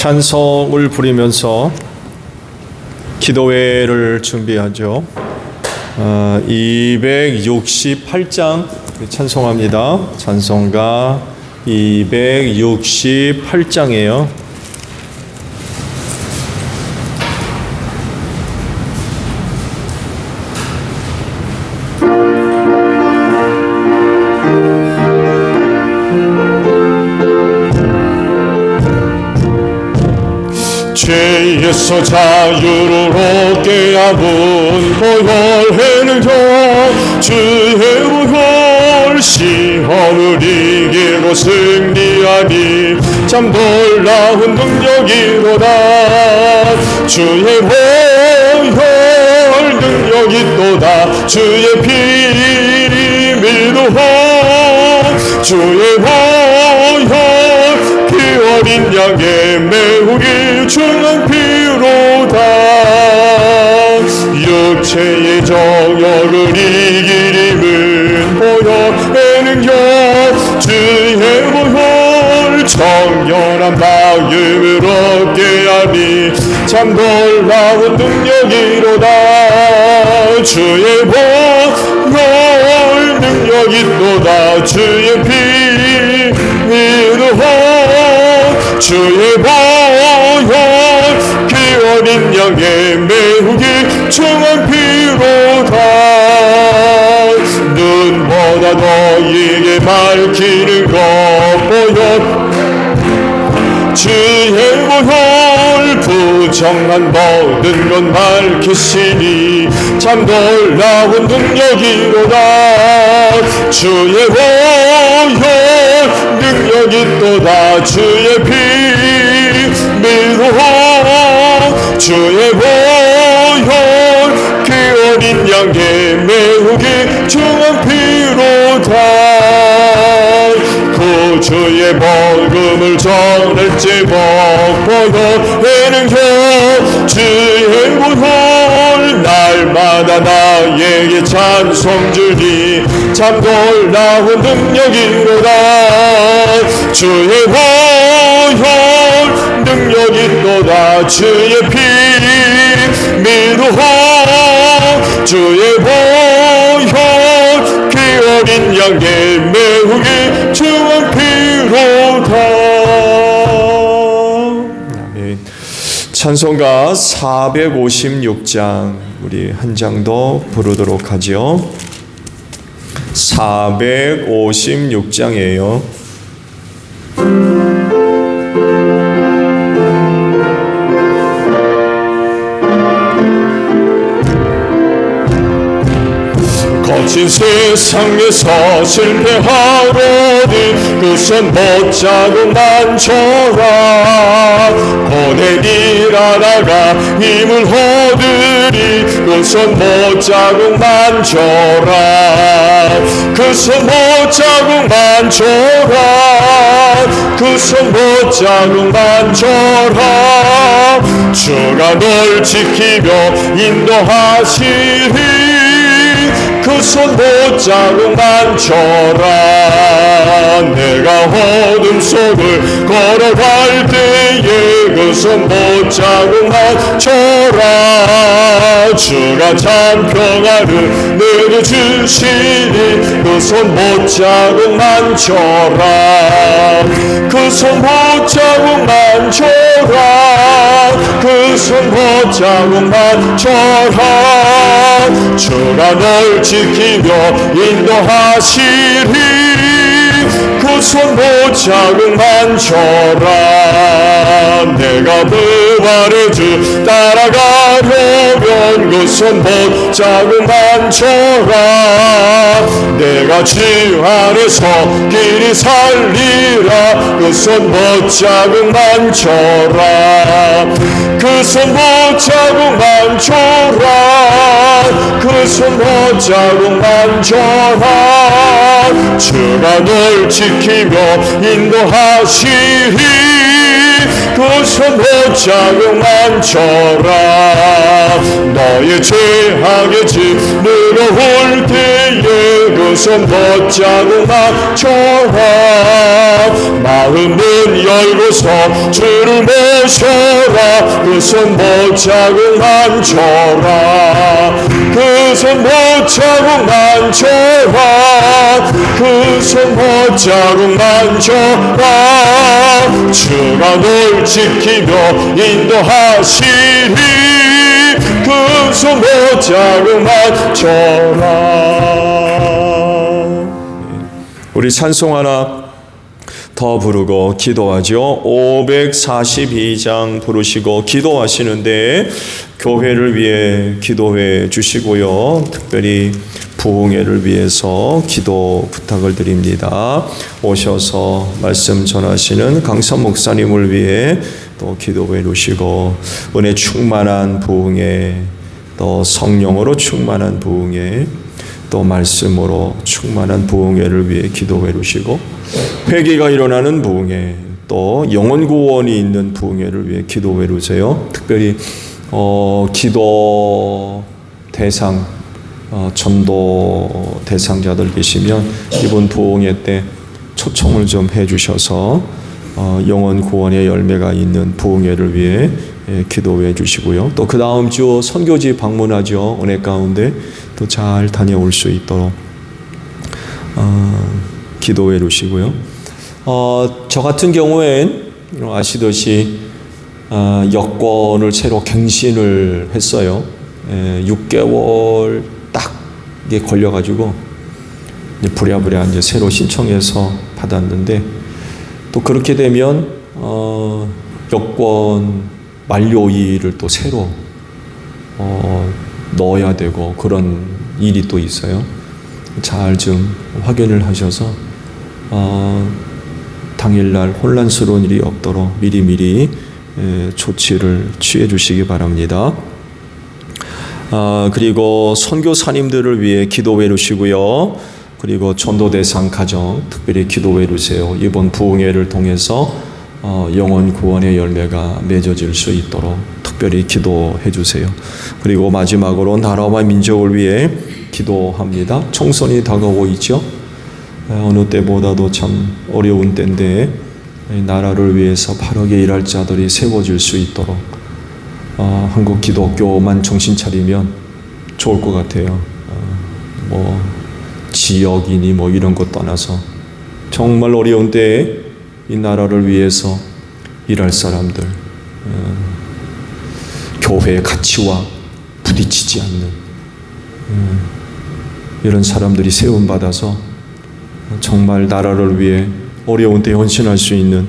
찬송을 부리면서 기도회를 준비하죠. 268장 찬송합니다. 찬송가 268장이에요. 죄에서 자유를 얻게 하는 보혈에는 주의 보혈 시험을 이기고 승리하니 참 놀라운 능력이로다. 주의 보혈 능력이 또다. 주의 피 믿으라. 주의 보혈 어린 양의 매우 귀중한 피로다. 육체의 정욕을 이기림은 보혈의 능력. 주의 보혈 정결한 마음을 얻게 하니 참 놀라운 능력이로다. 주의 보혈 능력이 또다. 주의 피 믿으라. 주의 보혈 피 어린 양의 매우 귀중한 피로다. 눈보다 너희에게 밝히는 것 보혈. 주의 보혈 부정한 모든 것 밝히시니 참 놀라운 능력이로다. 주의 보혈 능력이 또다. 주의 피 믿으라. 주의 보혈 피 어린 양의 매우 귀중한 피로다. 구주의 복음을 전할지복 보혈의 능력. 주의 보혈 날마다 나에게 찬송 주니 참 놀라운 능력이로다. 주의 보혈 능력이 또다. 주의 피 믿으라. 주의 보혈 피 어린 양의 매우 귀중한 피로다. 아멘. 찬송가 456장 우리 한 장 더 부르도록 하지요. 456장이에요. 거친 세상에서 실패하려니 그 손 못자국 만져라. 보내리라. 나가 힘을 얻으리 그 손 못자국 만져라. 그 손 못자국 만져라. 그 손 못자국 만져라. 주가 널 지키며 인도하시리. 그 손 못자국 만져라. 내가 어둠 속을 걸어갈 때에 그 손 못자국 만져라. 주가 참 평안을 내게 주시니 그 손 못자국 만져라. 그 손 못자국 만져라. 그 손 못자국 만져라. 주가 널 지키며 인도하시리. 그 손 못자국 만져라. 내가 부활의 주 따라가려면 그 손 못자국 만져라. 내가 주 안에서 길이 살리라. 그 손 못자국 만져라. 그 손 못자국 만져라. 그 손 못자국 만져라. 주가 널 지키며 인도하시리. 그 그손 못자국 만져라. 너의 죄악의 짐 무거울 때에 그손 못자국 만져라. 마음은 열고서 주를 모셔라. 그손 못자국 만져라. 그손 못자국 만져라. 그손 못자국 만져라. 주가 널 지키며 인도하시리. 그손 못자국 만져라. 우리 찬송 하나 더 부르고 기도하죠. 542장 부르시고 기도하시는데 교회를 위해 기도해 주시고요. 특별히 부흥회를 위해서 기도 부탁을 드립니다. 오셔서 말씀 전하시는 강선 목사님을 위해 또 기도해 주시고 은혜 충만한 부흥회, 또 성령으로 충만한 부흥회, 또 말씀으로 충만한 부흥회를 위해 기도해 주시고 회개가 일어나는 부흥회, 또 영혼 구원이 있는 부흥회를 위해 기도해 주세요. 특별히 기도 대상, 전도 대상자들 계시면 이번 부흥회 때 초청을 좀 해주셔서 영혼 구원의 열매가 있는 부흥회를 위해 기도해 주시고요. 또 그 다음 주 선교지 방문하죠. 은혜 가운데 또 잘 다녀올 수 있도록 기도해 주시고요. 저 같은 경우엔 아시듯이 여권을 새로 갱신을 했어요. 6개월 딱 이게 걸려가지고 부랴부랴 이제 새로 신청해서 받았는데 또 그렇게 되면 여권 만료일을 또 새로 넣어야 되고 그런 일이 또 있어요. 잘 좀 확인을 하셔서 당일날 혼란스러운 일이 없도록 미리미리 조치를 취해 주시기 바랍니다. 그리고 선교사님들을 위해 기도해 주시고요. 그리고 전도 대상 가정 특별히 기도해 주세요. 이번 부흥회를 통해서 영혼 구원의 열매가 맺어질 수 있도록 특별히 기도해 주세요. 그리고 마지막으로 나라와 민족을 위해 기도합니다. 총선이 다가오고 있죠. 어느 때보다도 참 어려운 때인데 나라를 위해서 바르게 일할 자들이 세워질 수 있도록 한국 기독교만 정신 차리면 좋을 것 같아요. 뭐 지역이니 뭐 이런 것 떠나서 정말 어려운 때에 이 나라를 위해서 일할 사람들, 교회의 가치와 부딪히지 않는 이런 사람들이 세움받아서 정말 나라를 위해 어려운 때 헌신할 수 있는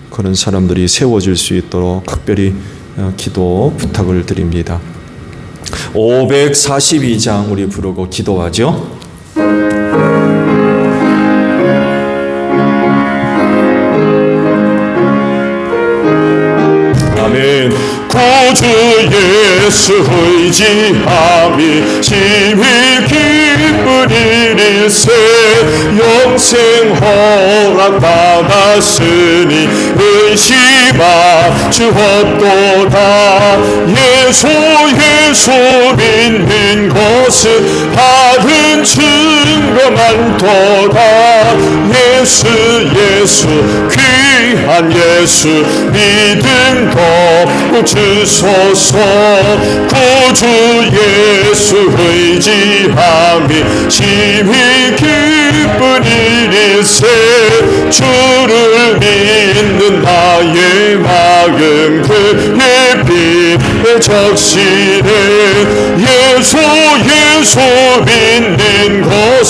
그런 사람들이 세워질 수 있도록 각별히 기도 부탁을 드립니다. 542장 우리 부르고 기도하죠. 아멘. 구주 예수 의지함이 심히 기쁜 일일세. 영생 허락 받았으니 의심하 주옵도다. 예수 믿는 것은 받은 증거 많도다. 예수 귀한 예수 믿음도 주소서. 구주 예수 의지함이 심히 기쁜 일일세. 주를 믿는 나의 마음 그의 빛에 적시네. 예수 믿는 것은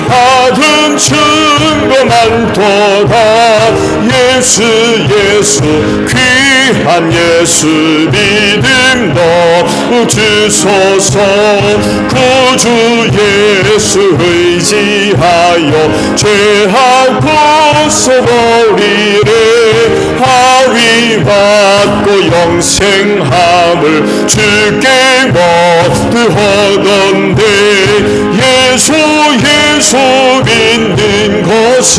받은 증거 많도다. 예수 귀한 예수 믿음도 주소서. 구주 예수 의지하여 죄악 벗어버리래. 하위 받고 영생함을 주께 모두하던데. 예수 믿는 것은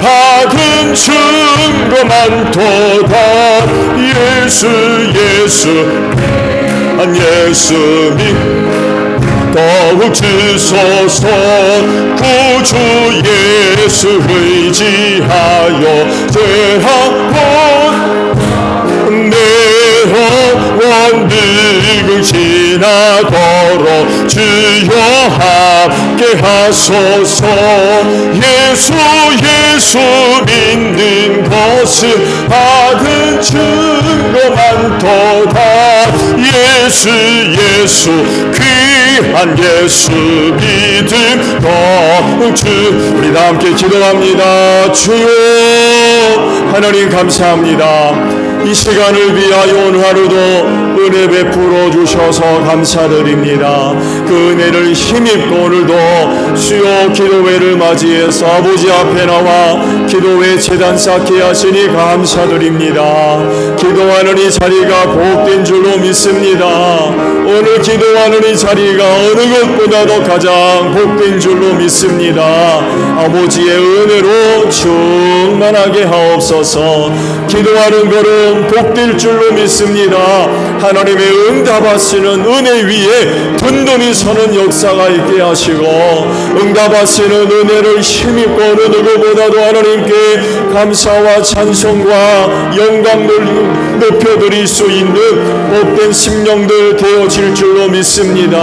받은 증거 많도다. 예수님 더욱 주소서. 구주 예수 의지하여 대하고 내 영원 비극 지나도록 주여 함께 하소서. 예수 믿는 것은 받은 증거 많도다. 예수 귀한 예수 믿음 더욱 주. 우리 다 함께 기도합니다. 주여 하나님 감사합니다. 이 시간을 위하여 오늘 하루도 은혜 베풀어 주셔서 감사드립니다. 그 은혜를 힘입고 오늘도 주여 기도회를 맞이해서 아버지 앞에 나와 기도회 제단 쌓게 하시니 감사드립니다. 기도하는 이 자리가 복된 줄로 믿습니다. 오늘 기도하는 이 자리가 어느 것보다도 가장 복된 줄로 믿습니다. 아버지의 은혜로 충만하게 하옵소서. 기도하는 것은 복될 줄로 믿습니다. 하나님의 응답하시는 은혜 위에 든든히 서는 역사가 있게 하시고 응답하시는 은혜를 힘입고 어느 누구보다도 하나님께 감사와 찬송과 영광을 높여드릴 수 있는 복된 심령들 되어질 줄로 믿습니다.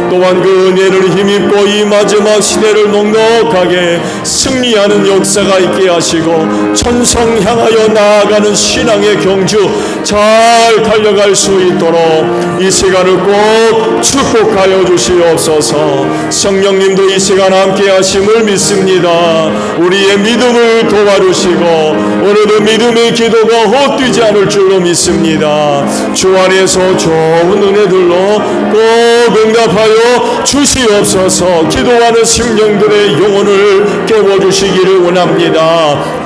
또한 그 은혜를 힘입고 이 마지막 시대를 넉넉하게 승리하는 역사가 있게 하시고 천성 향하여 나아가는 신앙의 경주 잘 달려갈 수 있도록 이 시간을 꼭 축복하여 주시옵소서. 성령님도 이 시간 함께 하심을 믿습니다. 우리의 믿음을 도와주시고 오늘도 믿음의 기도가 헛되지 않을 줄로 믿습니다. 주 안에서 좋은 은혜들로 꼭 응답하여 주시옵소서. 기도하는 심령들의 영혼을 깨워주시기를 원합니다.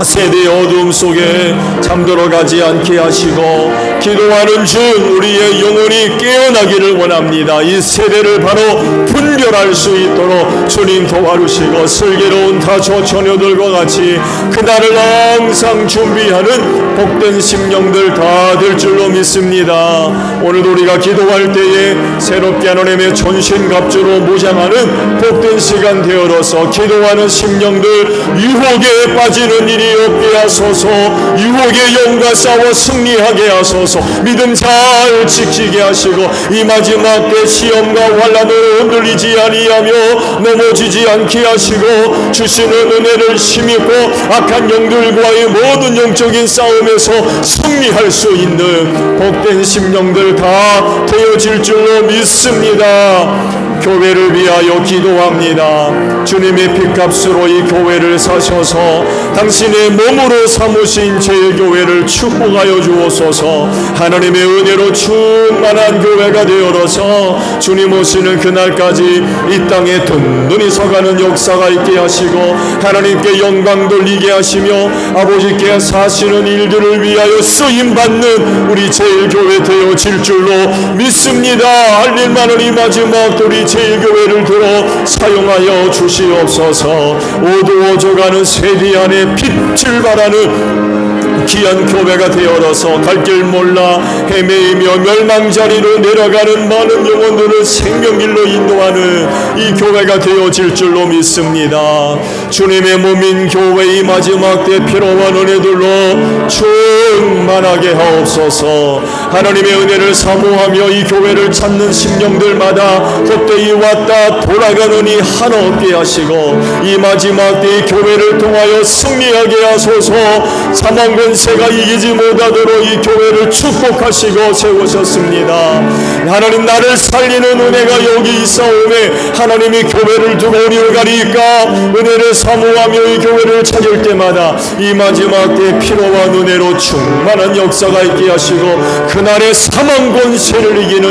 세대의 어두움 속에 잠들어 가지 않게 하시고 기도하는 중 우리의 영혼이 깨어나기를 원합니다. 이 세대를 바로 분별할 수 있도록 주님 도와주시고 슬기로운 다초 처녀들과 같이 그날을 항상 준비하는 복된 심령들 다 될 줄로 믿습니다. 오늘도 우리가 기도할 때에 새롭게 하나님의 전신갑주로 무장하는 복된 시간 되어서 기도하는 심령들 유혹에 빠지는 일이 없게 하소서. 유혹의 영과 싸워 승리하게 하소서. 믿음 잘 지키게 하시고 이 마지막 때 시험과 환난을 흔들리지 아니하며 넘어지지 않게 하시고 주시는 은혜를 힘입고 악한 영들과의 모든 영적인 싸움에서 승리할 수 있는 복된 심령들 다 되어질 줄로 믿습니다. 교회를 위하여 기도합니다. 주님의 핏값으로 이 교회를 사셔서 당신의 몸으로 삼으신 제일교회를 축복하여 주옵소서. 하나님의 은혜로 충만한 교회가 되어서 주님 오시는 그날까지 이 땅에 든든히 서가는 역사가 있게 하시고 하나님께 영광 돌리게 하시며 아버지께 사시는 일들을 위하여 쓰임받는 우리 제일교회 되어질 줄로 믿습니다. 할 일 많은 이 마지막 우리 제일교회를 들어 사용하여 주시옵소서. 오두오져가는 세대 안에 빛을 발하는 귀한 교회가 되어서 갈 길 몰라 헤매이며 멸망자리로 내려가는 많은 영혼들을 생명길로 인도하는 이 교회가 되어질 줄로 믿습니다. 주님의 몸인 교회의 마지막 때 피로와 은혜들로 충만하게 하옵소서. 하나님의 은혜를 사모하며 이 교회를 찾는 심령들마다 헛되이 왔다 돌아가느니 하나 없게 하시고 이 마지막 때 이 교회를 통하여 승리하게 하소서. 사망 권세가 이기지 못하도록 이 교회를 축복하시고 세우셨습니다. 하나님 나를 살리는 은혜가 여기 있사오매 하나님이 교회를 두고 어디를 가리까 은혜를 사모하며 이 교회를 찾을 때마다 이 마지막 때 피로와 은혜로 충만한 역사가 있게 하시고 그날의 사망 권세를 이기는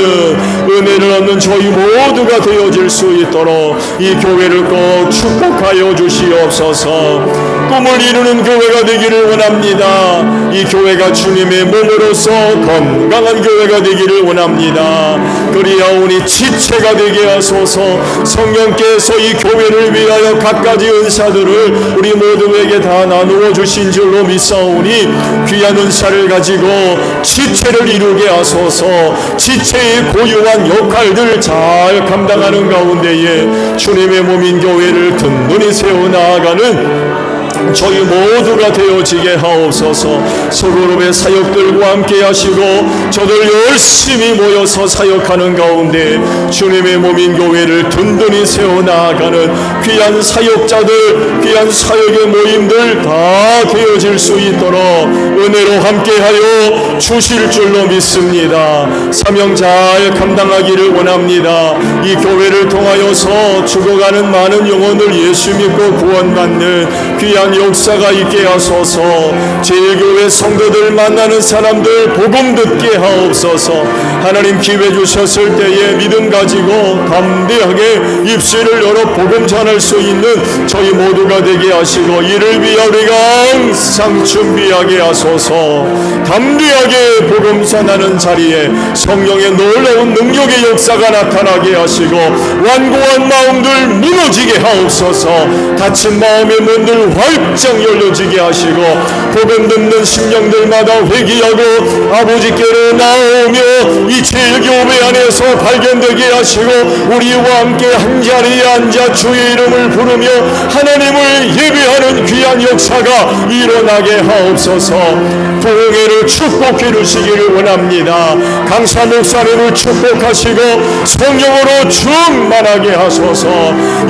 은혜를 얻는 저희 모두가 되어질 수 있도록 이 교회를 꼭 축복하여 주시옵소서. 꿈을 이루는 교회가 되기를 원합니다. 이 교회가 주님의 몸으로서 건강한 교회가 되기를 원합니다. 그리하오니 지체가 되게 하소서. 성령께서 이 교회를 위하여 갖가지 은사들을 우리 모두에게 다 나누어 주신 줄로 믿사오니 귀한 은사를 가지고 지체를 이루게 하소서. 지체의 고유한 역할들 잘 감당하는 가운데에 주님의 몸인 교회를 든든히 세워나가는 저희 모두가 되어지게 하옵소서. 소그룹의 사역들과 함께 하시고 저들 열심히 모여서 사역하는 가운데 주님의 몸인 교회를 든든히 세워나가는 귀한 사역자들, 귀한 사역의 모임들 다 되어질 수 있도록 은혜로 함께하여 주실 줄로 믿습니다. 사명 잘 감당하기를 원합니다. 이 교회를 통하여서 죽어가는 많은 영혼을 예수 믿고 구원받는 귀한 역사가 있게 하소서. 제1교회 성도들 만나는 사람들 복음 듣게 하옵소서. 하나님 기회 주셨을 때에 믿음 가지고 담대하게 입술을 열어 복음 전할 수 있는 저희 모두가 되게 하시고 이를 위하여 우리가 항상 준비하게 하소서. 담대하게 복음 전하는 자리에 성령의 놀라운 능력의 역사가 나타나게 하시고 완고한 마음들 무너지게 하옵소서. 닫힌 마음의 문들 활짝 열려지게 하시고 복음 듣는 심령들마다 회개하고 아버지께로 나오며 이 제1교회 안에서 발견되게 하시고 우리와 함께 한자리에 앉아 주의 이름을 부르며 하나님을 예배하는 귀한 역사가 일어나게 하옵소서. 부흥회를 축복해 주시기를 원합니다. 강사 목사님을 축복하시고 성령으로 충만하게 하소서.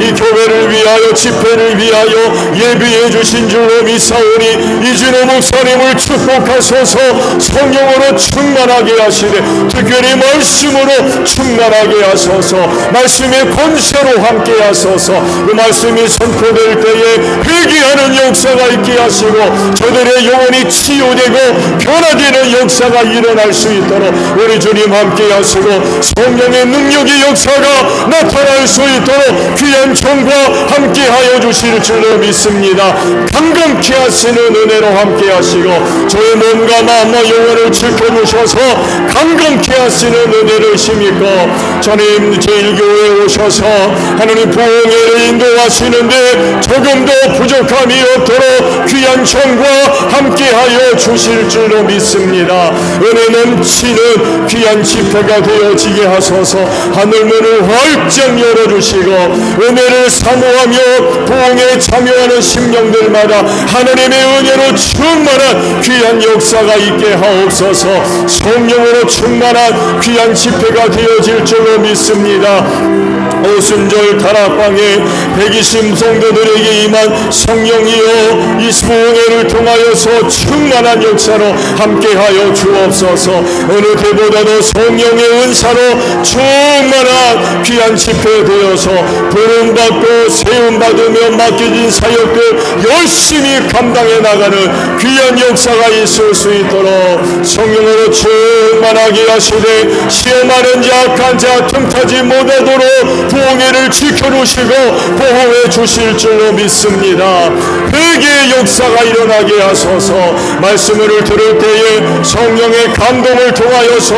이 교회를 위하여 집회를 위하여 예비해 주신 줄로 믿사오니 이진호 목사님을 축복하소서. 성령으로 충만하게 하시되 특별히 말씀으로 충만하게 하소서. 말씀의 권세로 함께 하소서. 그 말씀이 선포될 때에 회개하는 역사가 있게 하시고 저들의 영혼이 치유되고 변화되는 역사가 일어날 수 있도록 우리 주님 함께 하시고 성령의 능력의 역사가 나타날 수 있도록 귀한 종과 함께 하여 주실 줄로 믿습니다. 강건케 하시는 은혜로 함께 하시고 저의 몸과 마음과 영혼을 지켜주셔서 강건케 하시는 은혜를 힘입고 주님 제1교회에 오셔서 하나님 부흥회를 인도하시는데 조금 더 부족함이 없도록 귀한 종과 함께하여 주실 줄로 믿습니다. 은혜 넘치는 귀한 집회가 되어지게 하소서. 하늘문을 활짝 열어주시고 은혜를 사모하며 부흥에 참여하는 심령들마다 하나님의 은혜로 충만한 귀한 역사가 있게 하옵소서. 성령으로 충만한 귀한 집회가 되어질 줄로 믿습니다. 오순절 다락방에 120 성도들에게 임한 성령이여 이 부흥회를 통하여서 충만한 역사로 함께하여 주옵소서. 어느 때보다도 성령의 은사로 충만한 귀한 집회 되어서 부름받고 세움받으며 맡겨진 사역들 열심히 감당해 나가는 귀한 역사가 있을 수 있도록 성령으로 충만하게 하시되 시험하는 자 악한 자 틈타지 못하도록 부흥회를 지켜주시고 보호해 주실 줄로 믿습니다. 회개의 역사가 일어나게 하소서. 말씀을 들을 때에 성령의 감동을 통하여서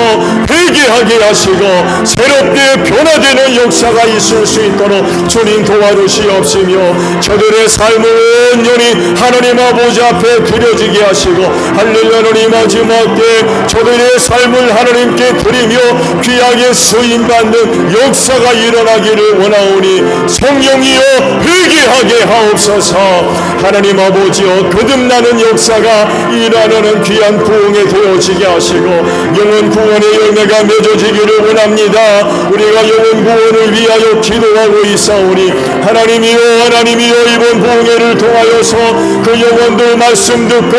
회개하게 하시고 새롭게 변화되는 역사가 있을 수 있도록 주님 도와주시옵시며 저들의 삶을 온전히 하나님 아버지 앞에 드려지게 하시고 할렐루야. 하나님 마지막 때 저들의 삶을 하나님께 드리며 귀하게 쓰임받는 역사가 일어나기를 원하오니 성령이여 회개하게 하옵소서. 하나님 아버지여 거듭나는 역사가 일어나는 귀한 부흥에 되어지게 하시고 영혼 구원의 열매가 맺어지기를 원합니다. 우리가 영혼 구원을 위하여 기도하고 있사오니 하나님이여 이번 부흥회를 통하여서 그 영혼들 말씀 듣고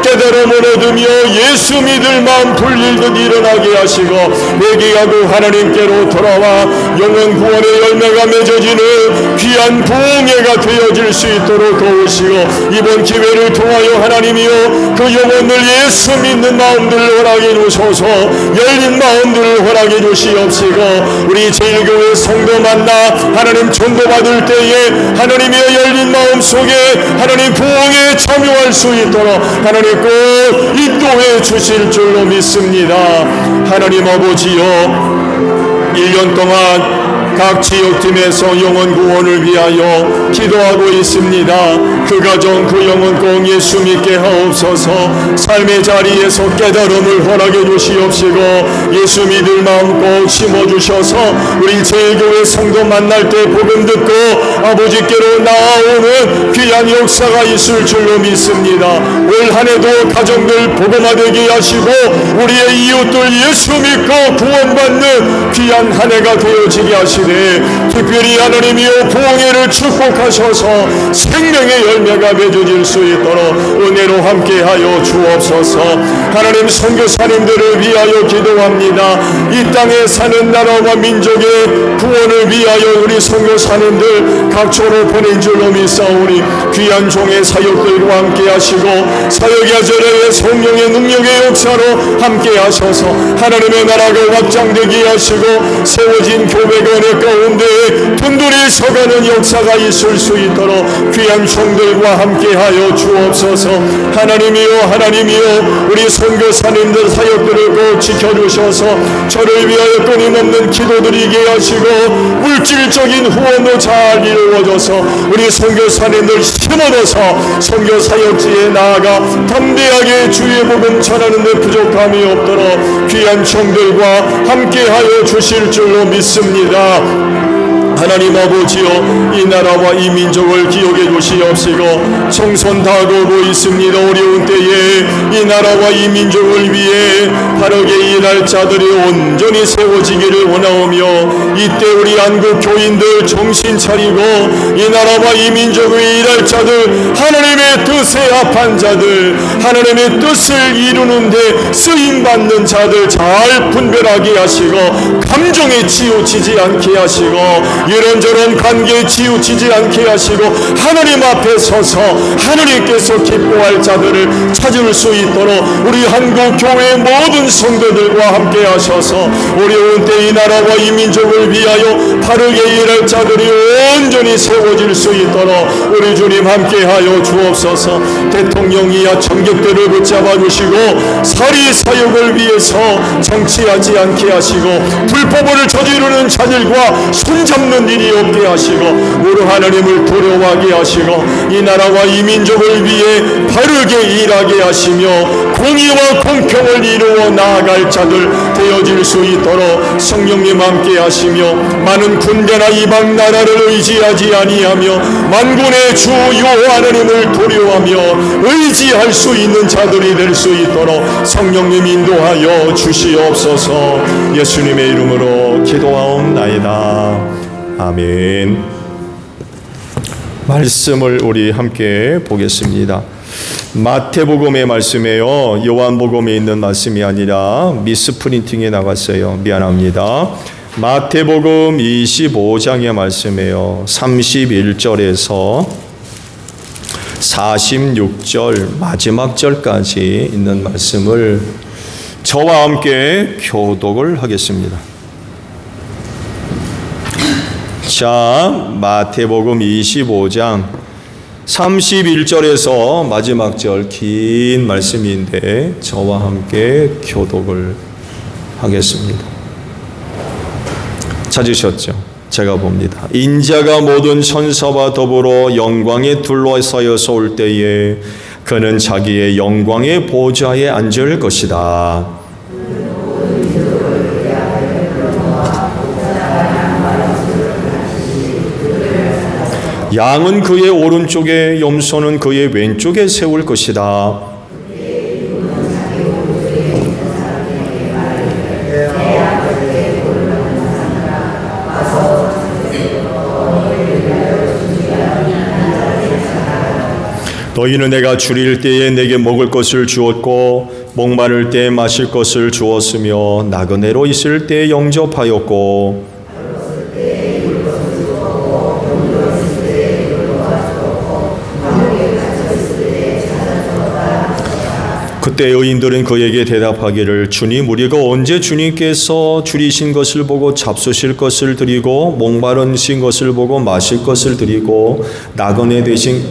깨달음을 얻으며 예수 믿을 마음 불릴듯 일어나게 하시고 회개하고 하나님께로 돌아와 영원 구원의 열매가 맺어지는 귀한 부흥회가 되어질 수 있도록 도우시고 이번 기회를 통하여 하나님이여 그 영혼을 예수 믿는 마음들을 허락해 주소서. 열린 마음들을 허락해 주시옵시고 우리 제일교회 성도 만나 하나님 전도받을 때에 하나님의 열린 마음 속에 하나님 부흥에 참여할 수 있도록 하나님 꼭 인도해 주실 줄로 믿습니다. 하나님 아버지여 1년 동안 각 지역팀에서 영혼 구원을 위하여 기도하고 있습니다. 그 가정 그 영혼 꼭 예수 믿게 하옵소서. 삶의 자리에서 깨달음을 허락해 주시옵시고 예수 믿을 마음 꼭 심어주셔서 우리 제일교회 성도 만날 때 복음 듣고 아버지께로 나아오는 귀한 역사가 있을 줄로 믿습니다. 올 한해도 가정들 복음화되게 하시고 우리의 이웃들 예수 믿고 구원받는 귀한 한 해가 되어지게 하시되 특별히 하나님이여 부흥회를 축복하셔서 생명의 열매가 맺어질 수 있도록 은혜로 함께하여 주옵소서. 하나님 선교사님들을 위하여 기도합니다. 이 땅에 사는 나라와 민족의 구원을 위하여 우리 선교사님들 각처로 보낸 줄로 믿사오니 귀한 종의 사역들과 함께하시고 사역야절의 성령의 능력의 역사로 함께하셔서 하나님의 나라가 확장되게 하시고 세워진 교회관의 가운데 든든히 서가는 역사가 있을 수 있도록 귀한 종들과 함께하여 주옵소서. 하나님이여 우리 선교사님들 사역들을 꼭 지켜주셔서 저를 위하여 끊임없는 기도드리게 하시고 물질적인 후원도 잘 이루어져서 우리 선교사님들 힘을 얻어서 선교사역지에 나아가 담대하게 주의 복음 전하는 데 부족함이 없도록 귀한 종들과 함께하여 주실 줄로 믿습니다. 하나님 아버지여 이 나라와 이 민족을 기억해 주시옵시고 총선 다가오고 있습니다. 어려운 때에 이 나라와 이 민족을 위해 바르게 일할 자들이 온전히 세워지기를 원하오며 이때 우리 한국 교인들 정신 차리고 이 나라와 이 민족을 일할 자들 하나님의 뜻에 합한 자들 하나님의 뜻을 이루는데 쓰임받는 자들 잘 분별하게 하시고 감정에 치우치지 않게 하시고 이런저런 관계에 치우치지 않게 하시고 하나님 앞에 서서 하나님께서 기뻐할 자들을 찾을 수 있도록 우리 한국 교회의 모든 성도들과 함께 하셔서 어려운 때 이 나라와 이 민족을 위하여 바르게 일할 자들이 온전히 세워질 수 있도록 우리 주님 함께 하여 주옵소서. 대통령이야 정객들을 붙잡아 주시고 사리 사역을 위해서 정치하지 않게 하시고 불법을 저지르는 자들과 손잡는 일이 없게 하시고 우리 하나님을 두려워하게 하시고 이 나라와 이 민족을 위해 바르게 일하게 하시며 공의와 공평을 이루어 나아갈 자들 되어질 수 있도록 성령님 함께 하시며 많은 군대나 이방 나라를 의지하지 아니하며 만군의 주 여호와 하나님을 두려워하며 의지할 수 있는 자들이 될 수 있도록 성령님 인도하여 주시옵소서. 예수님의 이름으로 기도하옵나이다. 아멘. 말씀을 우리 함께 보겠습니다. 마태복음의 말씀이에요. 요한복음에 있는 말씀이 아니라 미스프린팅에 나갔어요. 미안합니다. 마태복음 25장의 말씀이에요. 31절에서 46절 마지막 절까지 있는 말씀을 저와 함께 교독을 하겠습니다. 자, 마태복음 25장 31절에서 마지막 절 긴 말씀인데 저와 함께 교독을 하겠습니다. 찾으셨죠? 제가 봅니다. 인자가 모든 천사와 더불어 영광에 둘러싸여서 올 때에 그는 자기의 영광의 보좌에 앉을 것이다. 양은 그의 오른쪽에 염소는 그의 왼쪽에 세울 것이다. 너희는 내가 줄일 때에 내게 먹을 것을 주었고 목마를 때에 마실 것을 주었으며 나그네로 있을 때에 영접하였고 그때 여인들은 그에게 대답하기를 주님 우리가 언제 주님께서 줄이신 것을 보고 잡수실 것을 드리고 목마르신 것을 보고 마실 것을 드리고 나그네 되신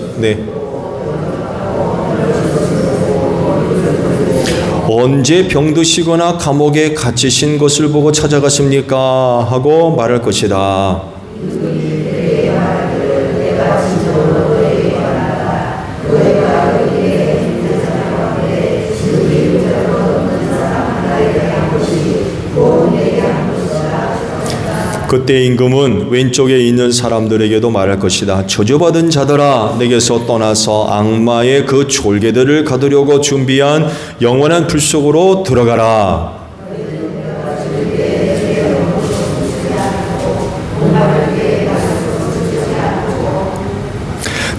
언제 병드시거나 감옥에 갇히신 것을 보고 찾아가십니까? 하고 말할 것이다. 그때 임금은 왼쪽에 있는 사람들에게도 말할 것이다. 저주받은 자들아 내게서 떠나서 악마의 그 졸개들을 거두려고 준비한 영원한 불 속으로 들어가라.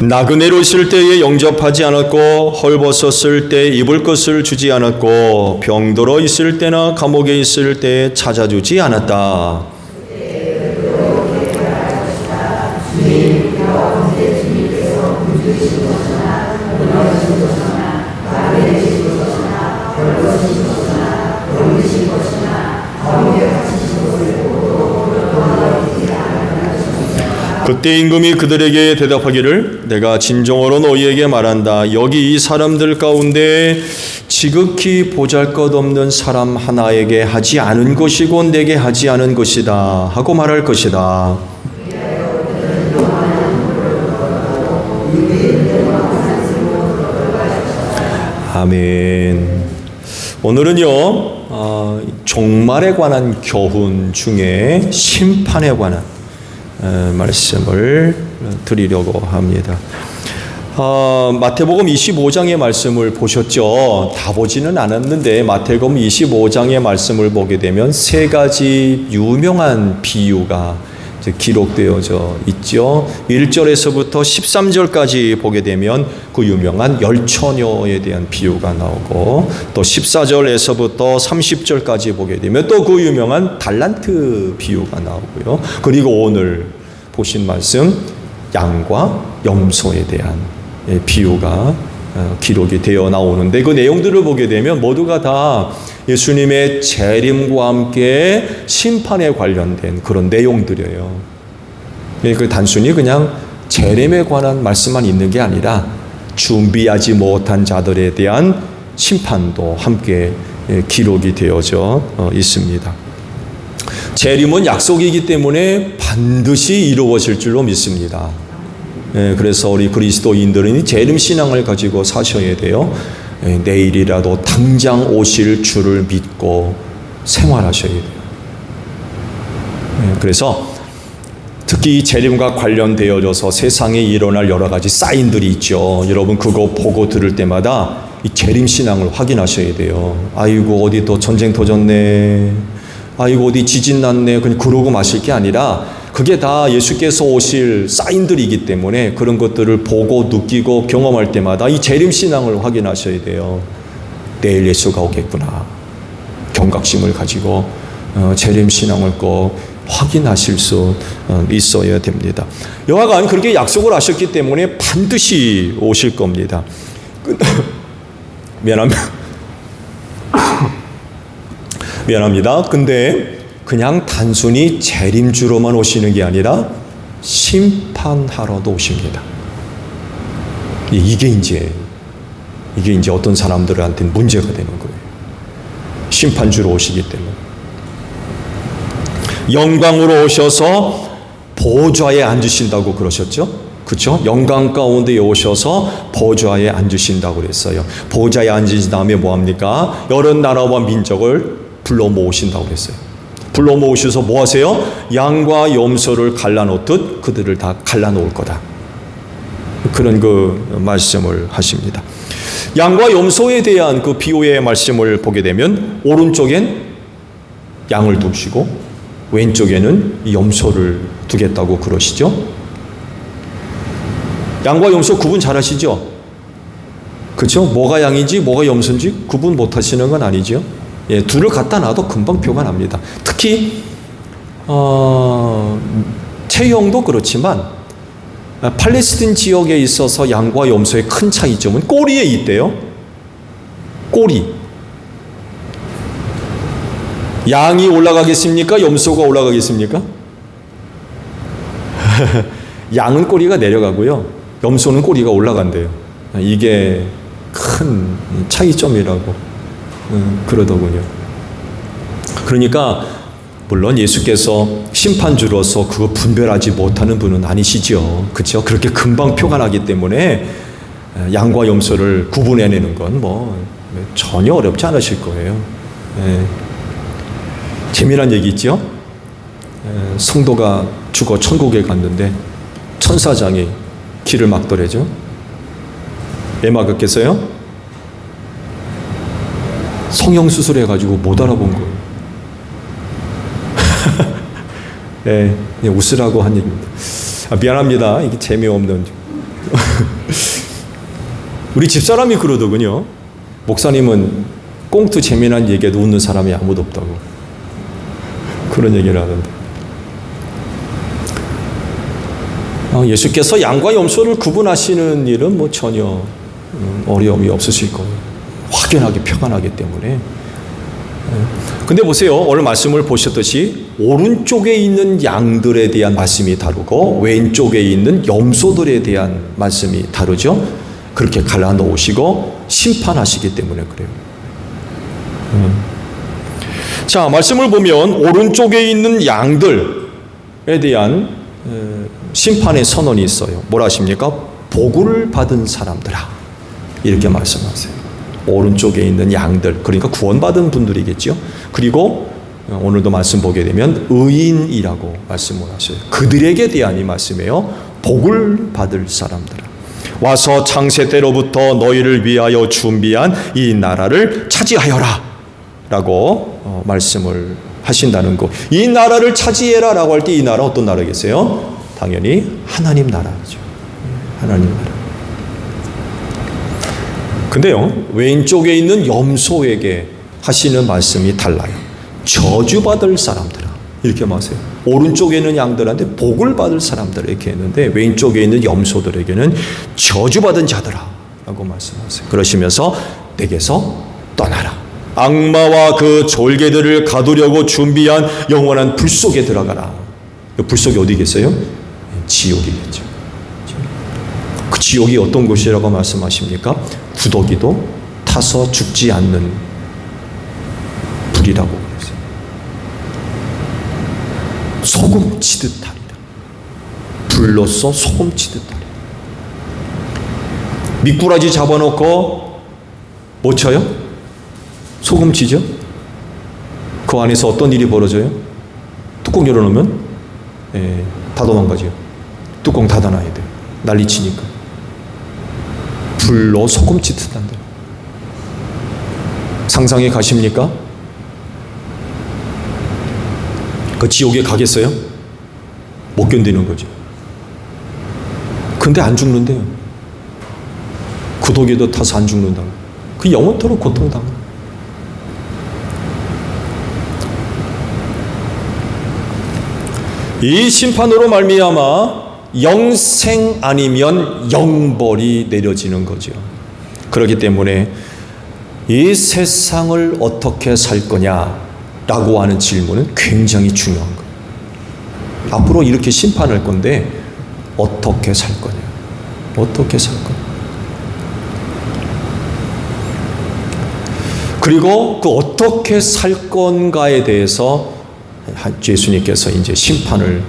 나그네로 있을 때에 영접하지 않았고 헐벗었을 때 입을 것을 주지 않았고 병들어 있을 때나 감옥에 있을 때에 찾아주지 않았다. 그때 임금이 그들에게 대답하기를 내가 진정으로 너희에게 말한다. 여기 이 사람들 가운데 지극히 보잘것없는 사람 하나에게 하지 않은 것이고 내게 하지 않은 것이다 하고 말할 것이다. 아멘. 오늘은요 종말에 관한 교훈 중에 심판에 관한 말씀을 드리려고 합니다. 마태복음 25장의 말씀을 보셨죠? 다 보지는 않았는데 마태복음 25장의 말씀을 보게 되면 세 가지 유명한 비유가 기록되어져 있죠. 1절에서부터 13절까지 보게 되면 그 유명한 열처녀에 대한 비유가 나오고 또 14절에서부터 30절까지 보게 되면 또 그 유명한 달란트 비유가 나오고요. 그리고 오늘 보신 말씀 양과 염소에 대한 비유가 기록이 되어 나오는데 그 내용들을 보게 되면 모두가 다 예수님의 재림과 함께 심판에 관련된 그런 내용들이에요. 그 단순히 그냥 재림에 관한 말씀만 있는 게 아니라 준비하지 못한 자들에 대한 심판도 함께 기록이 되어져 있습니다. 재림은 약속이기 때문에 반드시 이루어질 줄로 믿습니다. 그래서 우리 그리스도인들은 재림 신앙을 가지고 사셔야 돼요. 내일이라도 당장 오실 줄을 믿고 생활하셔야 돼요. 그래서 특히 이 재림과 관련되어져서 세상에 일어날 여러 가지 사인들이 있죠. 여러분 그거 보고 들을 때마다 이 재림 신앙을 확인하셔야 돼요. 아이고 어디 또 전쟁 터졌네. 아이고 어디 지진 났네. 그냥 그러고 마실 게 아니라 그게 다 예수께서 오실 사인들이기 때문에 그런 것들을 보고 느끼고 경험할 때마다 이 재림신앙을 확인하셔야 돼요. 내일 예수가 오겠구나. 경각심을 가지고 재림신앙을 꼭 확인하실 수 있어야 됩니다. 여하간 그렇게 약속을 하셨기 때문에 반드시 오실 겁니다. 미안합니다. 근데 그냥 단순히 재림주로만 오시는 게 아니라 심판하러도 오십니다. 이게 이제 어떤 사람들한테는 문제가 되는 거예요. 심판주로 오시기 때문에. 영광으로 오셔서 보좌에 앉으신다고 그러셨죠? 그렇죠? 영광 가운데 오셔서 보좌에 앉으신다고 그랬어요. 보좌에 앉으신 다음에 뭐합니까? 여러 나라와 민족을 불러 모으신다고 그랬어요. 불러 모으셔서 뭐 하세요? 양과 염소를 갈라놓듯 그들을 다 갈라놓을 거다. 그런 그 말씀을 하십니다. 양과 염소에 대한 그 비유의 말씀을 보게 되면 오른쪽엔 양을 두시고 왼쪽에는 염소를 두겠다고 그러시죠. 양과 염소 구분 잘 하시죠? 그렇죠? 뭐가 양이지 뭐가 염소인지 구분 못하시는 건 아니죠. 예, 둘을 갖다 놔도 금방 표가 납니다. 특히 체형도 그렇지만 팔레스틴 지역에 있어서 양과 염소의 큰 차이점은 꼬리에 있대요. 꼬리. 양이 올라가겠습니까? 염소가 올라가겠습니까? 양은 꼬리가 내려가고요. 염소는 꼬리가 올라간대요. 이게 큰 차이점이라고 그러더군요. 그러니까 물론 예수께서 심판주로서 그거 분별하지 못하는 분은 아니시죠. 그렇죠? 그렇게 금방 표가 나기 때문에 양과 염소를 구분해내는 건 뭐 전혀 어렵지 않으실 거예요. 재미난 얘기 있죠? 성도가 죽어 천국에 갔는데 천사장이 길을 막더래죠. 왜 막았겠어요? 성형수술해가지고 못 알아본 거예요. 네, 그냥 웃으라고 한 얘기입니다. 미안합니다. 이게 재미없는. 우리 집사람이 그러더군요. 목사님은 꽁트 재미난 얘기에도 웃는 사람이 아무도 없다고. 그런 얘기를 하던데. 예수께서 양과 염소를 구분하시는 일은 뭐 전혀 어려움이 없으실 거예요. 확연하게 표가 나기 때문에. 근데 보세요. 오늘 말씀을 보셨듯이 오른쪽에 있는 양들에 대한 말씀이 다르고 왼쪽에 있는 염소들에 대한 말씀이 다르죠. 그렇게 갈라놓으시고 심판하시기 때문에 그래요. 자, 말씀을 보면 오른쪽에 있는 양들에 대한 심판의 선언이 있어요. 뭐라 하십니까? 복을 받은 사람들아, 이렇게 말씀하세요. 오른쪽에 있는 양들, 그러니까 구원받은 분들이겠죠. 그리고 오늘도 말씀 보게 되면 의인이라고 말씀을 하셔요. 그들에게 대한 이 말씀이에요. 복을 받을 사람들아, 와서 창세 때로부터 너희를 위하여 준비한 이 나라를 차지하여라 라고 말씀을 하신다는 거. 이 나라를 차지해라 라고 할 때 이 나라 어떤 나라겠어요? 당연히 하나님 나라죠. 하나님 나라. 근데요, 왼쪽에 있는 염소에게 하시는 말씀이 달라요. 저주받을 사람들아, 이렇게 말하세요. 오른쪽에 있는 양들한테 복을 받을 사람들 이렇게 했는데 왼쪽에 있는 염소들에게는 저주받은 자들아 라고 말씀하세요. 그러시면서 내게서 떠나라. 악마와 그 졸개들을 가두려고 준비한 영원한 불 속에 들어가라. 불 속이 어디 계세요? 지옥이겠죠. 그 지옥이 어떤 곳이라고 말씀하십니까? 구더기도 타서 죽지 않는 불이라고 그랬어요. 소금 치듯 하리라. 불로써 소금 치듯 하리라. 미꾸라지 잡아놓고 뭐 쳐요? 소금 치죠? 그 안에서 어떤 일이 벌어져요? 뚜껑 열어놓으면 다 도망가죠. 뚜껑 닫아놔야 돼요. 난리치니까. 불로 소금 치듯 한다. 상상해 가십니까? 그 지옥에 가겠어요? 못 견디는 거죠. 근데 안 죽는데요. 구더기도 타서 안 죽는다고. 그 영원토록 고통당해요. 이 심판으로 말미암아 영생 아니면 영벌이 내려지는 거죠. 그렇기 때문에 이 세상을 어떻게 살 거냐라고 하는 질문은 굉장히 중요한 거예요. 앞으로 이렇게 심판할 건데 어떻게 살 거냐? 어떻게 살 거냐? 그리고 그 어떻게 살 건가에 대해서 예수님께서 이제 심판을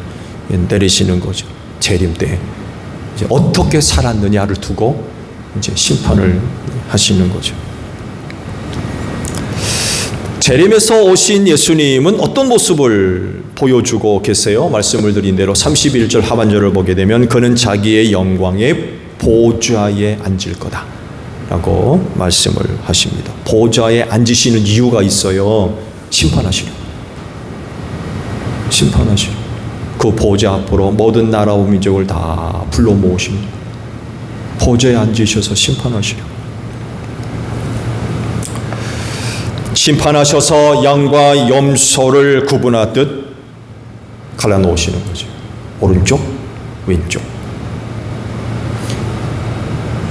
내리시는 거죠. 재림 때 이제 어떻게 살았느냐를 두고 이제 심판을 하시는 거죠. 재림에서 오신 예수님은 어떤 모습을 보여주고 계세요? 말씀을 드린 대로 31절 하반절을 보게 되면 그는 자기의 영광의 보좌에 앉을 거다 라고 말씀을 하십니다. 보좌에 앉으시는 이유가 있어요. 심판하시려. 그 보좌 앞으로 모든 나라와 민족을 다 불러 모으십니다. 보좌에 앉으셔서 심판하시려. 심판하셔서 양과 염소를 구분하듯 갈라놓으시는 거죠. 오른쪽, 왼쪽.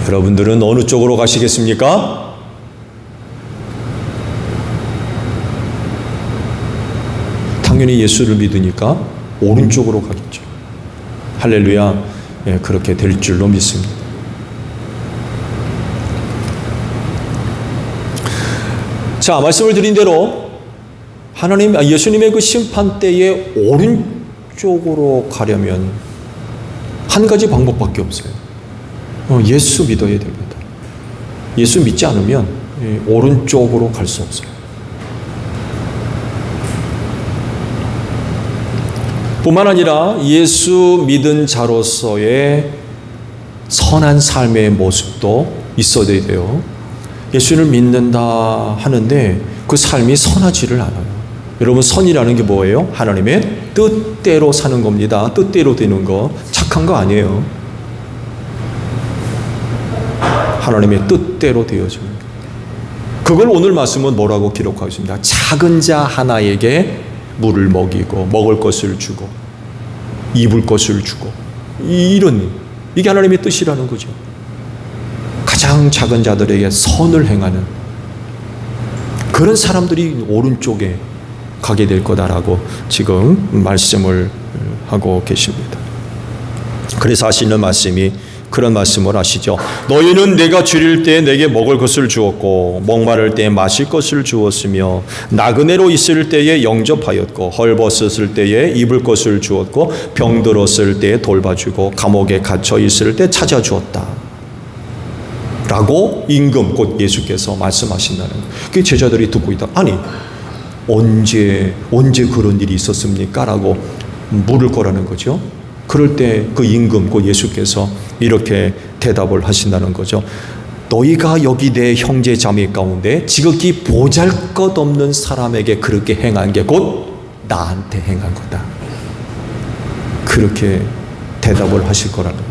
여러분들은 어느 쪽으로 가시겠습니까? 당연히 예수를 믿으니까 오른쪽으로 가겠죠. 할렐루야. 예, 그렇게 될 줄로 믿습니다. 자, 말씀을 드린 대로 예수님의 그 심판 때에 오른쪽으로 가려면 한 가지 방법밖에 없어요. 예수 믿어야 됩니다. 예수 믿지 않으면 오른쪽으로 갈 수 없어요. 뿐만 아니라 예수 믿은 자로서의 선한 삶의 모습도 있어야 돼요. 예수를 믿는다 하는데 그 삶이 선하지를 않아요. 여러분, 선이라는 게 뭐예요? 하나님의 뜻대로 사는 겁니다. 뜻대로 되는 거, 착한 거 아니에요. 하나님의 뜻대로 되어지는 거. 그걸 오늘 말씀은 뭐라고 기록하고 있습니다. 작은 자 하나에게 물을 먹이고 먹을 것을 주고 입을 것을 주고, 이게 하나님의 뜻이라는 거죠. 가장 작은 자들에게 선을 행하는 그런 사람들이 오른쪽에 가게 될 거다라고 지금 말씀을 하고 계십니다. 그래서 하시는 말씀이 그런 말씀을 하시죠. 너희는 내가 줄일 때 내게 먹을 것을 주었고 목마를 때 마실 것을 주었으며 나그네로 있을 때에 영접하였고 헐벗었을 때에 입을 것을 주었고 병들었을 때에 돌봐주고 감옥에 갇혀 있을 때 찾아주었다 라고 임금 곧 예수께서 말씀하신다는 거예요. 그 제자들이 듣고 있다. 아니, 언제 그런 일이 있었습니까? 라고 물을 거라는 거죠. 그럴 때 그 임금 곧 예수께서 이렇게 대답을 하신다는 거죠. 너희가 여기 내 형제 자매 가운데 지극히 보잘것없는 사람에게 그렇게 행한 게 곧 나한테 행한 거다. 그렇게 대답을 하실 거라는 거예요.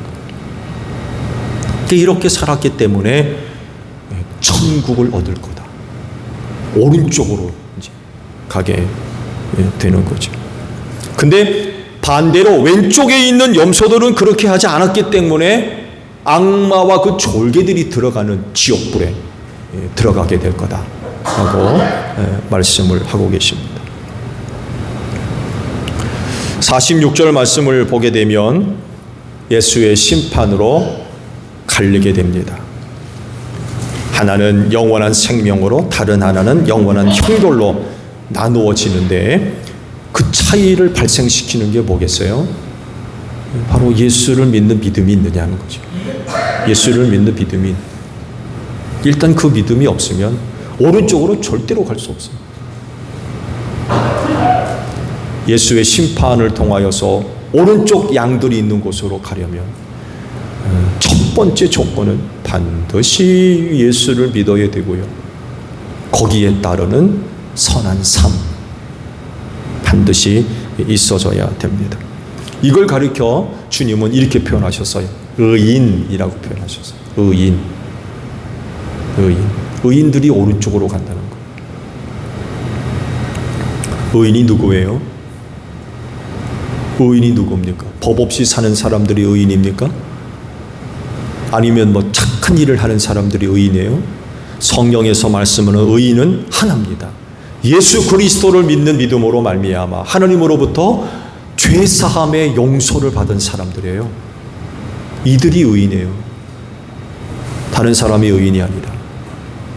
이렇게 살았기 때문에 천국을 얻을 거다. 오른쪽으로 이제 가게 되는 거죠. 근데 반대로 왼쪽에 있는 염소들은 그렇게 하지 않았기 때문에 악마와 그 졸개들이 들어가는 지옥불에 들어가게 될 거다라고 말씀을 하고 계십니다. 46절 말씀을 보게 되면 예수의 심판으로 갈리게 됩니다. 하나는 영원한 생명으로 다른 하나는 영원한 형벌로 나누어지는데 그 차이를 발생시키는 게 뭐겠어요? 바로 예수를 믿는 믿음이 있느냐는 거죠. 예수를 믿는 믿음이, 일단 그 믿음이 없으면 오른쪽으로 절대로 갈 수 없어요. 예수의 심판을 통하여서 오른쪽 양들이 있는 곳으로 가려면 첫 번째 조건은 반드시 예수를 믿어야 되고요. 거기에 따르는 선한 삶 반드시 있어져야 됩니다. 이걸 가리켜 주님은 이렇게 표현하셨어요. 의인이라고 표현하셨어요. 의인들이 오른쪽으로 간다는 거예요. 의인이 누구예요? 의인이 누굽니까? 법 없이 사는 사람들이 의인입니까? 아니면 뭐 착한 일을 하는 사람들이 의인이에요? 성경에서 말씀하는 의인은 하나입니다. 예수 그리스도를 믿는 믿음으로 말미암아 하나님으로부터 죄사함의 용서를 받은 사람들이에요. 이들이 의인이에요. 다른 사람이 의인이 아니라.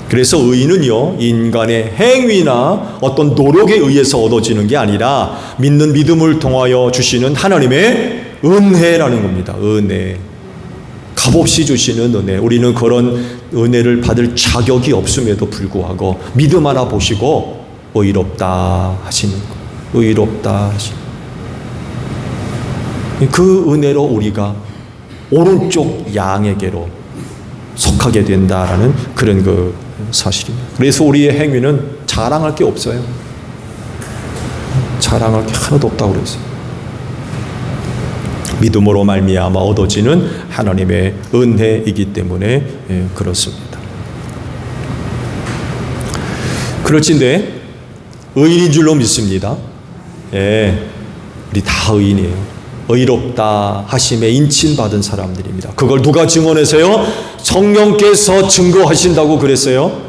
그래서 의인은요, 인간의 행위나 어떤 노력에 의해서 얻어지는 게 아니라 믿는 믿음을 통하여 주시는 하나님의 은혜라는 겁니다. 은혜. 값없이 주시는 은혜. 우리는 그런 은혜를 받을 자격이 없음에도 불구하고 믿음 하나 보시고 의롭다 하시는 거. 의롭다 하시는 거. 그 은혜로 우리가 오른쪽 양에게로 속하게 된다라는 그런 그 사실입니다. 그래서 우리의 행위는 자랑할 게 없어요. 자랑할 게 하나도 없다고 그랬어요. 믿음으로 말미암아 얻어지는 하나님의 은혜이기 때문에 그렇습니다. 그렇진데 의인인 줄로 믿습니다. 예, 우리 다 의인이에요. 의롭다 하심에 인침받은 사람들입니다. 그걸 누가 증언해서요? 성령께서 증거하신다고 그랬어요.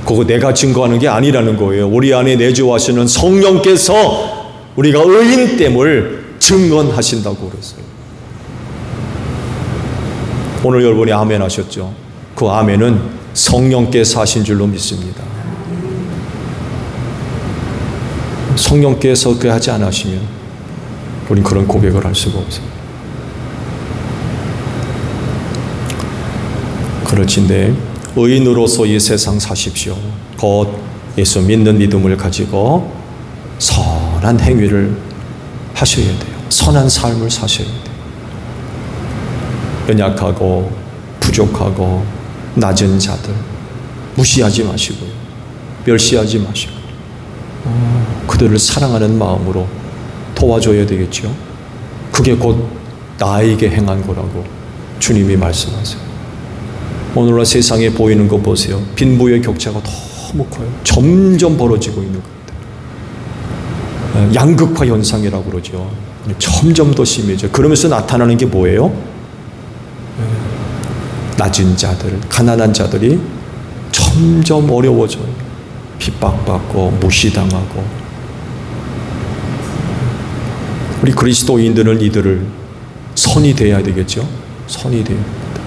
그거 내가 증거하는 게 아니라는 거예요. 우리 안에 내주하시는 성령께서 우리가 의인됨을 증언하신다고 그랬어요. 오늘 여러분이 아멘 하셨죠? 그 아멘은 성령께서 하신 줄로 믿습니다. 성령께서 그 하지 않으시면 우린 그런 고백을 할 수가 없어요. 그렇진데 의인으로서 이 세상 사십시오. 곧 예수 믿는 믿음을 가지고 선한 행위를 하셔야 돼요. 선한 삶을 사셔야 돼요. 연약하고 부족하고 낮은 자들 무시하지 마시고요. 멸시하지 마시고 그들을 사랑하는 마음으로 도와줘야 되겠죠. 그게 곧 나에게 행한 거라고 주님이 말씀하세요. 오늘날 세상에 보이는 거 보세요. 빈부의 격차가 너무 커요. 점점 벌어지고 있는 것 같아요. 양극화 현상이라고 그러죠. 점점 더 심해져. 그러면서 나타나는 게 뭐예요? 낮은 자들, 가난한 자들이 점점 어려워져요. 핍박받고 무시당하고. 우리 그리스도인들은 이들을 선이 돼야 되겠죠. 선이 돼야 됩니다.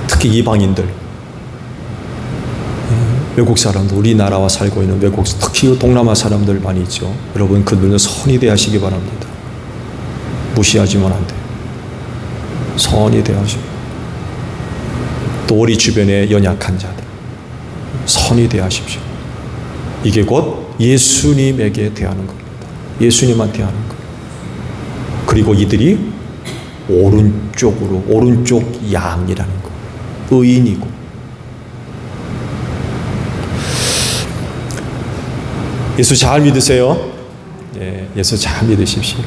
특히 이방인들, 외국 사람들, 우리나라와 살고 있는 외국, 특히 동남아 사람들 많이 있죠. 여러분 그들은 선이 되하시기 바랍니다. 무시하지만 안 돼요. 선이 되하시고 또 우리 주변에 연약한 자들 선이 되하십시오. 이게 곧 예수님에게 대하는 겁니다. 예수님한테 하는 거. 그리고 이들이 오른쪽 양이라는 거. 의인이고. 예수 잘 믿으세요? 예, 예수 잘 믿으십시오.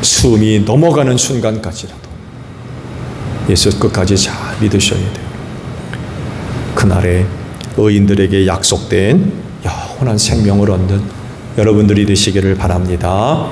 숨이 넘어가는 순간까지라도 예수 끝까지 잘 믿으셔야 돼요. 그날에 의인들에게 약속된 영원한 생명을 얻는 여러분들이 되시기를 바랍니다.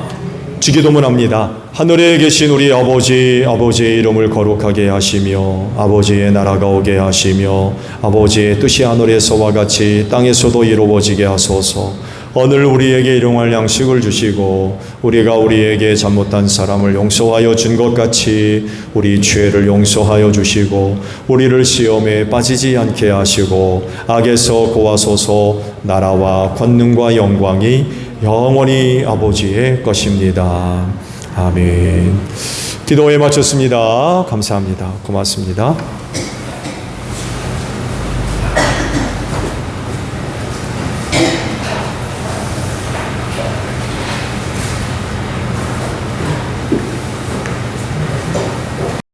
주기도문합니다. 하늘에 계신 우리 아버지, 아버지의 이름을 거룩하게 하시며 아버지의 나라가 오게 하시며 아버지의 뜻이 하늘에서와 같이 땅에서도 이루어지게 하소서. 오늘 우리에게 일용할 양식을 주시고 우리가 우리에게 잘못한 사람을 용서하여 준 것 같이 우리 죄를 용서하여 주시고 우리를 시험에 빠지지 않게 하시고 악에서 구하소서. 나라와 권능과 영광이 영원히 아버지의 것입니다. 아멘. 기도에 마쳤습니다. 감사합니다. 고맙습니다.